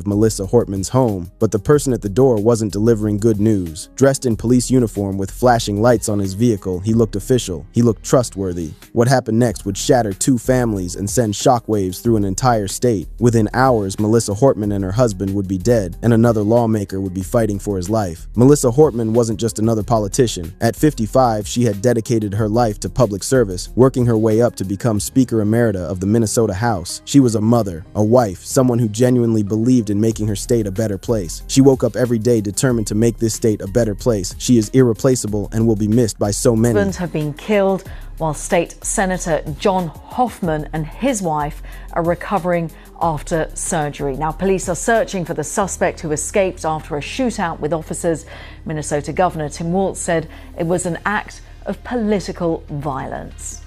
Melissa Hortman's home, but the person at the door wasn't delivering good news. Dressed in police uniform with flashing lights on his vehicle, he looked official. He looked trustworthy. What happened next would shatter two families and send shockwaves through an entire state. Within hours, Melissa Hortman and her husband would be dead, and another lawmaker would be fighting for his life. Melissa Hortman wasn't just another politician. At 55, she had dedicated her life to public service, working her way up to become Speaker Emerita of the Minnesota House. She was a mother, a wife, someone who genuinely believed in making her state a better place. She woke up every day determined to make this state a better place. She is irreplaceable and will be missed by so many. Have been killed, while State Senator John Hoffman and his wife are recovering after surgery. Now, police are searching for the suspect who escaped after a shootout with officers. Minnesota Governor Tim Walz said it was an act of political violence.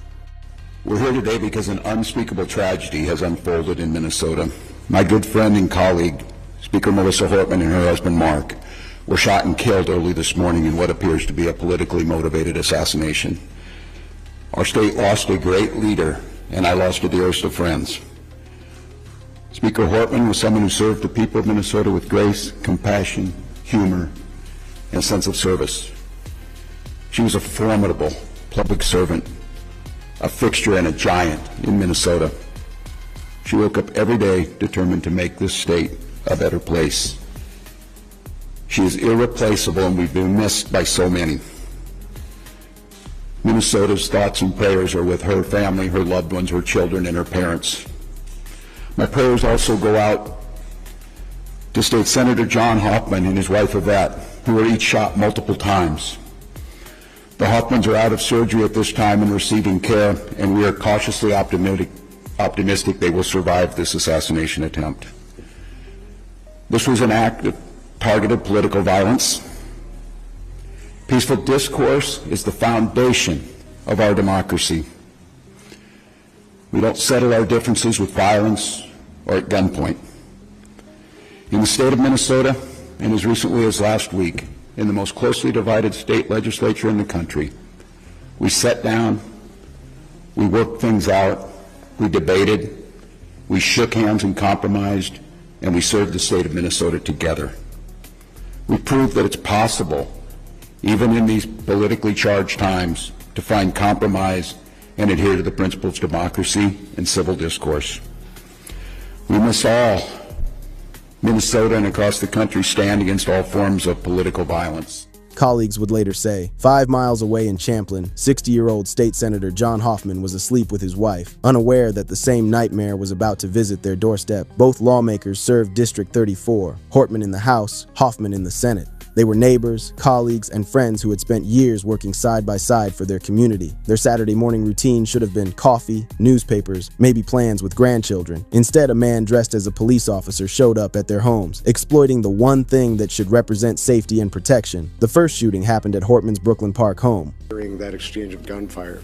We're here today because an unspeakable tragedy has unfolded in Minnesota. My good friend and colleague, Speaker Melissa Hortman, and her husband Mark were shot and killed early this morning in what appears to be a politically motivated assassination. Our state lost a great leader, and I lost the dearest of friends. Speaker Hortman was someone who served the people of Minnesota with grace, compassion, humor, and a sense of service. She was a formidable public servant, a fixture and a giant in Minnesota. She woke up every day determined to make this state a better place. She is irreplaceable, and we've been missed by so many. Minnesota's thoughts and prayers are with her family, her loved ones, her children, and her parents. My prayers also go out to State Senator John Hoffman and his wife Yvette, who were each shot multiple times. The Hoffmans are out of surgery at this time and receiving care, and we are cautiously optimistic they will survive this assassination attempt. This was an act of targeted political violence. Peaceful discourse is the foundation of our democracy. We don't settle our differences with violence or at gunpoint. In the state of Minnesota, and as recently as last week, in the most closely divided state legislature in the country, we sat down, we worked things out, we debated, we shook hands and compromised, and we served the state of Minnesota together. We proved that it's possible, even in these politically charged times, to find compromise and adhere to the principles of democracy and civil discourse. We must all, Minnesota and across the country, stand against all forms of political violence. Colleagues would later say, 5 miles away in Champlin, 60-year-old State Senator John Hoffman was asleep with his wife, unaware that the same nightmare was about to visit their doorstep. Both lawmakers served District 34, Hortman in the House, Hoffman in the Senate. They were neighbors, colleagues, and friends who had spent years working side by side for their community. Their Saturday morning routine should have been coffee, newspapers, maybe plans with grandchildren. Instead, a man dressed as a police officer showed up at their homes, exploiting the one thing that should represent safety and protection. The first shooting happened at Hortman's Brooklyn Park home. During that exchange of gunfire.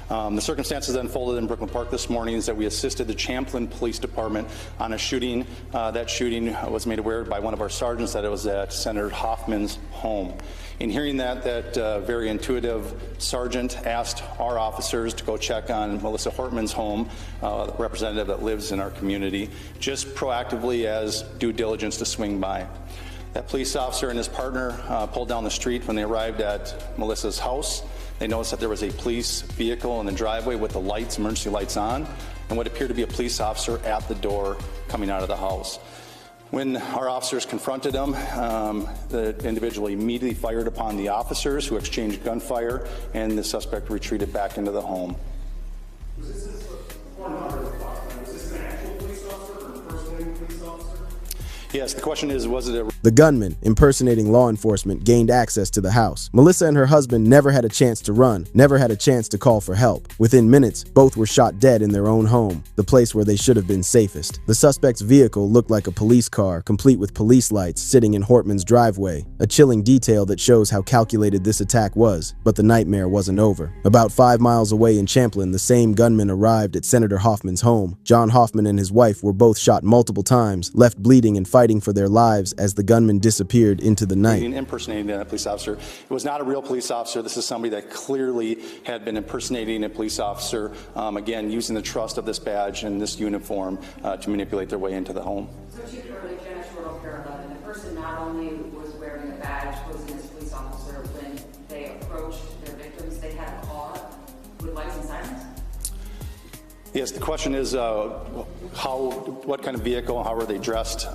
The circumstances that unfolded in Brooklyn Park this morning is that we assisted the Champlin Police Department on a shooting. That shooting was made aware by one of our sergeants that it was at Senator Hoffman's home. In hearing that very intuitive sergeant asked our officers to go check on Melissa Hortman's home, the representative that lives in our community, just proactively as due diligence to swing by. That police officer and his partner pulled down the street when they arrived at Melissa's house. They noticed that there was a police vehicle in the driveway with the lights, emergency lights on, and what appeared to be a police officer at the door coming out of the house. When our officers confronted him, the individual immediately fired upon the officers, who exchanged gunfire, and the suspect retreated back into the home. Was this an actual police officer or an impersonating police officer? Yes, the question is, was it a... The gunman, impersonating law enforcement, gained access to the house. Melissa and her husband never had a chance to run, never had a chance to call for help. Within minutes, both were shot dead in their own home, the place where they should have been safest. The suspect's vehicle looked like a police car, complete with police lights, sitting in Hortman's driveway, a chilling detail that shows how calculated this attack was. But the nightmare wasn't over. About 5 miles away in Champlin, the same gunman arrived at Senator Hoffman's home. John Hoffman and his wife were both shot multiple times, left bleeding and fighting for their lives as the gunman disappeared into the night. Impersonating a police officer. It was not a real police officer. This is somebody that clearly had been impersonating a police officer, again, using the trust of this badge and this uniform to manipulate their way into the home. So Chief, Federal Pier 11, the person not only was wearing a badge, posing as a police officer, when they approached their victims, they had a car with lights and sirens? Yes, the question is what kind of vehicle, how were they dressed?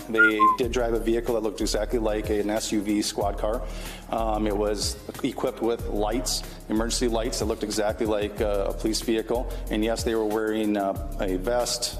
They did drive a vehicle that looked exactly like an SUV squad car. It was equipped with lights, emergency lights that looked exactly like a police vehicle. And yes, they were wearing a vest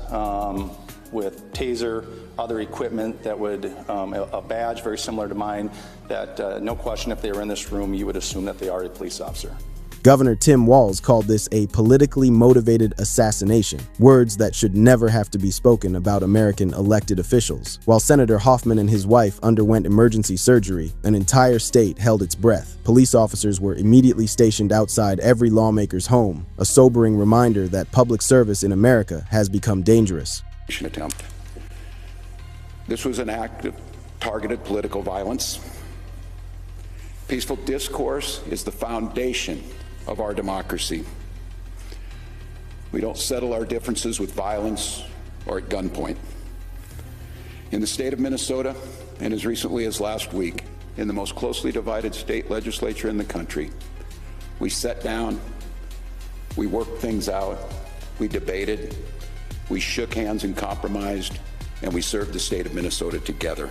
with taser, other equipment that would, a badge very similar to mine, that no question if they were in this room, you would assume that they are a police officer. Governor Tim Walz called this a politically motivated assassination, words that should never have to be spoken about American elected officials. While Senator Hoffman and his wife underwent emergency surgery, an entire state held its breath. Police officers were immediately stationed outside every lawmaker's home, a sobering reminder that public service in America has become dangerous. Attempt. This was an act of targeted political violence. Peaceful discourse is the foundation of our democracy. We don't settle our differences with violence or at gunpoint. In the state of Minnesota, and as recently as last week, in the most closely divided state legislature in the country, we sat down, we worked things out, we debated, we shook hands and compromised, and we served the state of Minnesota together.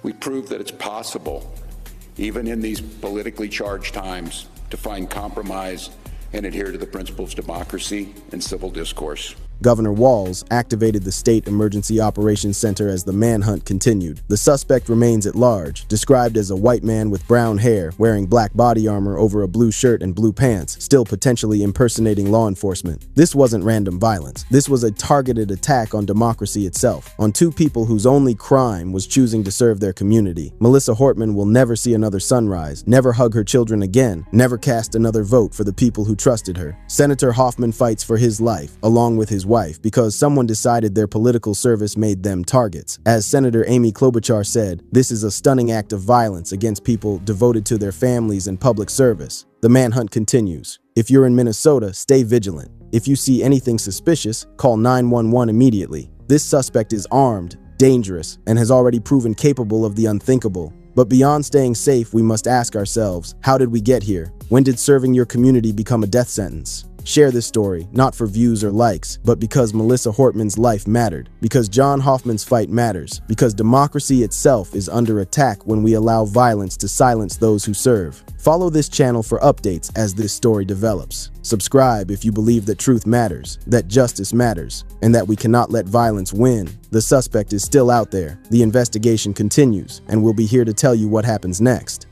We proved that it's possible, even in these politically charged times, to find compromise and adhere to the principles of democracy and civil discourse. Governor Walz activated the State Emergency Operations Center as the manhunt continued. The suspect remains at large, described as a white man with brown hair, wearing black body armor over a blue shirt and blue pants, still potentially impersonating law enforcement. This wasn't random violence. This was a targeted attack on democracy itself, on two people whose only crime was choosing to serve their community. Melissa Hortman will never see another sunrise, never hug her children again, never cast another vote for the people who trusted her. Senator Hoffman fights for his life, along with his wife, because someone decided their political service made them targets. As Senator Amy Klobuchar said, this is a stunning act of violence against people devoted to their families and public service. The manhunt continues. If you're in Minnesota, stay vigilant. If you see anything suspicious, call 911 immediately. This suspect is armed, dangerous, and has already proven capable of the unthinkable. But beyond staying safe, we must ask ourselves, how did we get here? When did serving your community become a death sentence? Share this story, not for views or likes, but because Melissa Hortman's life mattered, because John Hoffman's fight matters, because democracy itself is under attack when we allow violence to silence those who serve. Follow this channel for updates as this story develops. Subscribe if you believe that truth matters, that justice matters, and that we cannot let violence win. The suspect is still out there, the investigation continues, and we'll be here to tell you what happens next.